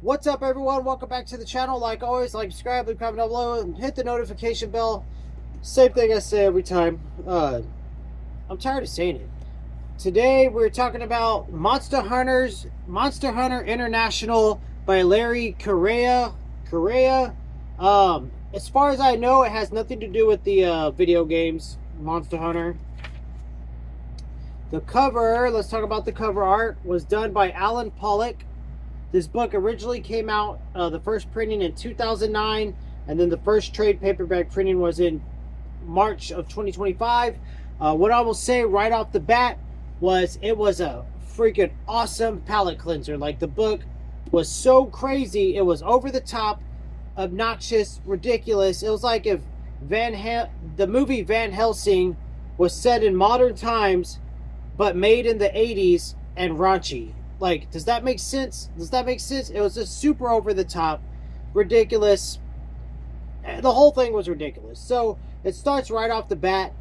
What's up, everyone? Welcome back to the channel. Like always, like, subscribe, leave a comment down below, and hit the notification bell. Same thing I say every time. I'm tired of saying it. Today we're talking about Monster Hunter International by Larry Correia. As far as I know, it has nothing to do with the video games Monster Hunter. The cover, let's talk about the cover art, was done by Alan Pollock. This book originally came out, the first printing in 2009, and then the first trade paperback printing was in March of 2025. What I will say right off the bat was it was a freaking awesome palate cleanser. Like, the book was so crazy, it was over the top, obnoxious, ridiculous. It was like if the movie Van Helsing was set in modern times, but made in the 80s and raunchy. Like, does that make sense? It was just super over the top, ridiculous. The whole thing was ridiculous. So it starts right off the bat.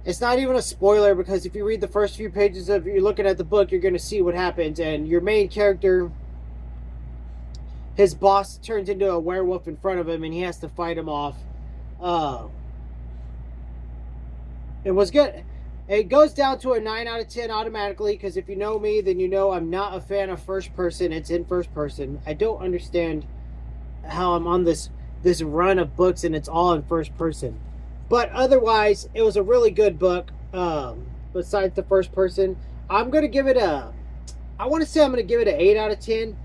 It's not even a spoiler, because if you read the first few pages of you're looking at the book, you're going to see what happens. And your main character, his boss turns into a werewolf in front of him, and he has to fight him off. It was good. It goes down to a 9 out of 10 automatically, because if you know me, then you know I'm not a fan of first person. It's in first person. I don't understand how I'm on this run of books and it's all in first person. But otherwise, it was a really good book. Besides the first person, I'm going to give it I want to say I'm going to give it an 8 out of 10.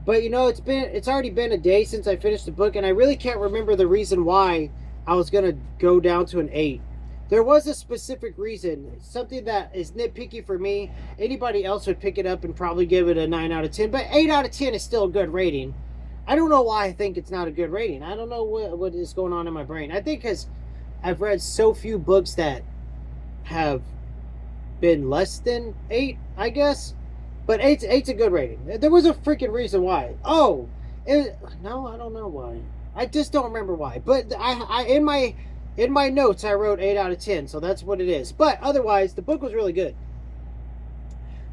But you know, it's already been a day since I finished the book, and I really can't remember the reason why I was going to go down to an 8. There was a specific reason, something that is nitpicky for me. Anybody else would pick it up and probably give it a 9 out of 10, but 8 out of 10 is still a good rating. I don't know why I think it's not a good rating. I don't know what is going on in my brain. I think because I've read so few books that have been less than 8, I guess. But 8's a good rating. There was a freaking reason why. No, I don't know why. I just don't remember why. But in my notes, I wrote 8 out of 10, so that's what it is. But otherwise, the book was really good.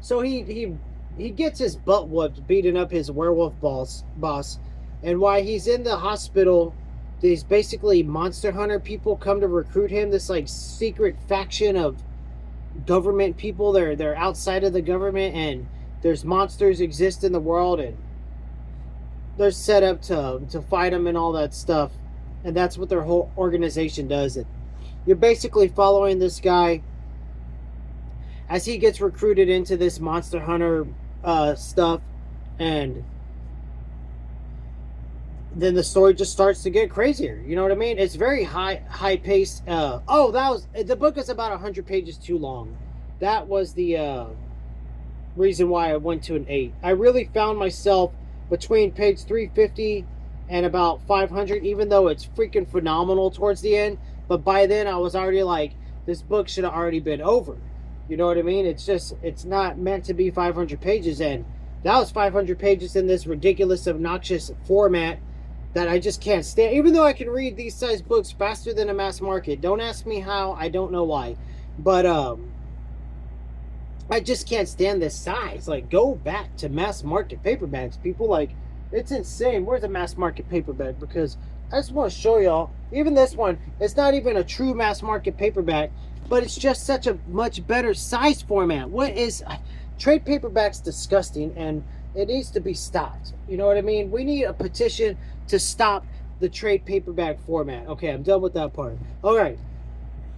So he gets his butt whooped, beating up his werewolf boss, and while he's in the hospital, these basically monster hunter people come to recruit him. This like secret faction of government people. They're outside of the government, and there's monsters exist in the world, and they're set up to fight them and all that stuff. And that's what their whole organization does. And you're basically following this guy as he gets recruited into this monster hunter stuff, and then the story just starts to get crazier. You know what I mean? It's very high paced. The book is about 100 pages too long. That was the reason why I went to an 8. I really found myself between page 350 and about 500, even though it's freaking phenomenal towards the end. But by then I was already like, this book should have already been over. You know what I mean? It's not meant to be 500 pages, and that was 500 pages in this ridiculous, obnoxious format that I just can't stand. Even though I can read these size books faster than a mass market. Don't ask me how, I don't know why. But I just can't stand this size. Like, go back to mass market paperbacks, people. Like, it's insane. Where's a mass market paperback? Because I just want to show y'all, even this one, it's not even a true mass market paperback, but it's just such a much better size format. Trade paperback's disgusting, and it needs to be stopped. You know what I mean? We need a petition to stop the trade paperback format. Okay, I'm done with that part. All right.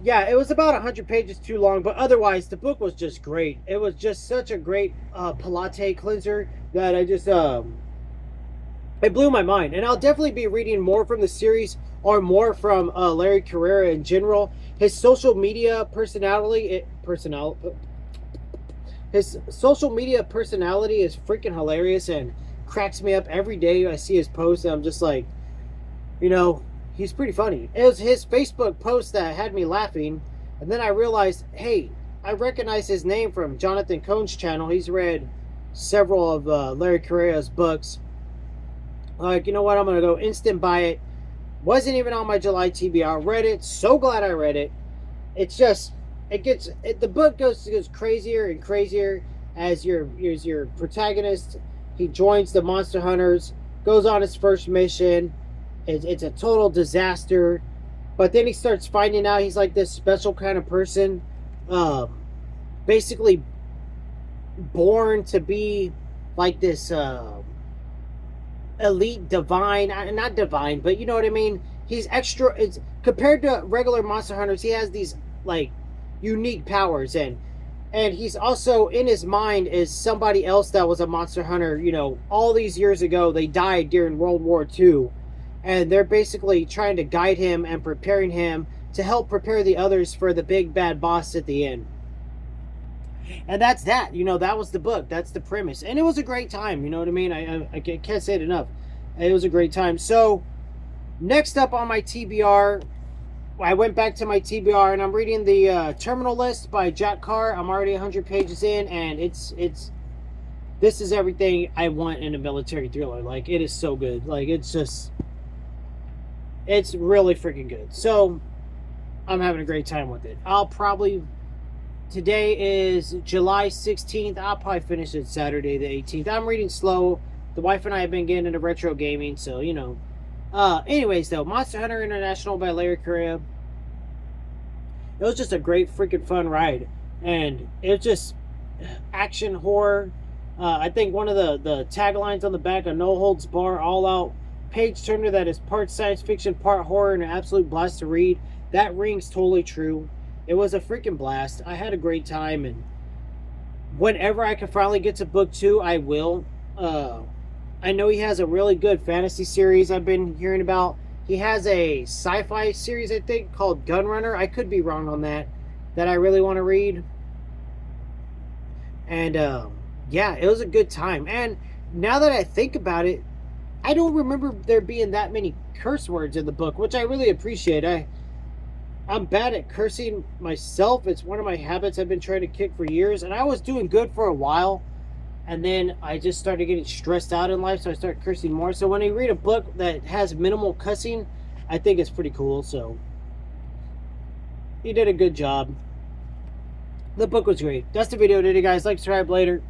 Yeah, it was about 100 pages too long, but otherwise, the book was just great. It was just such a great palate cleanser that I just... it blew my mind. And I'll definitely be reading more from the series, or more from Larry Correia in general. His social media personality his social media personality is freaking hilarious and cracks me up every day. I see his posts and I'm just like, you know, he's pretty funny. It was his Facebook post that had me laughing, and then I realized, hey, I recognize his name from Jonathan Cohn's channel. He's read several of Larry Correia's books. Like, you know what, I'm gonna go instant buy it. Wasn't even on my July TBR. Read it. So glad I read it. It's just, the book goes crazier and crazier as your protagonist He joins the Monster Hunters, goes on his first mission. It's a total disaster. But then he starts finding out he's like this special kind of person, um, basically born to be like this elite divine, not divine, but you know what I mean. He's extra. It's compared to regular monster hunters. He has these like unique powers, and he's also in his mind is somebody else that was a monster hunter. You know, all these years ago, they died during World War II, and they're basically trying to guide him and preparing him to help prepare the others for the big bad boss at the end. And that's that. You know, that was the book. That's the premise. And it was a great time. You know what I mean? I can't say it enough. It was a great time. So, next up on my TBR, I went back to my TBR and I'm reading the Terminal List by Jack Carr. I'm already 100 pages in, and this is everything I want in a military thriller. Like, it is so good. Like, it's really freaking good. So, I'm having a great time with it. Today is July 16th. I'll probably finish it Saturday the 18th. I'm reading slow. The wife and I have been getting into retro gaming, so, you know. Anyways, though, Monster Hunter International by Larry Correia. It was just a great freaking fun ride. And it was just action horror. I think one of the taglines on the back, a no holds bar, all out page turner that is part science fiction, part horror, and an absolute blast to read. That rings totally true. It was a freaking blast. I had a great time, and whenever I can finally get to book 2, I will. I know he has a really good fantasy series I've been hearing about. He has a sci-fi series, I think, called Gunrunner. I could be wrong on that I really want to read. And, yeah, it was a good time. And now that I think about it, I don't remember there being that many curse words in the book, which I really appreciate. I'm bad at cursing myself. It's one of my habits I've been trying to kick for years. And I was doing good for a while. And then I just started getting stressed out in life. So I started cursing more. So when I read a book that has minimal cussing, I think it's pretty cool. So he did a good job. The book was great. That's the video today, guys. Like, subscribe later.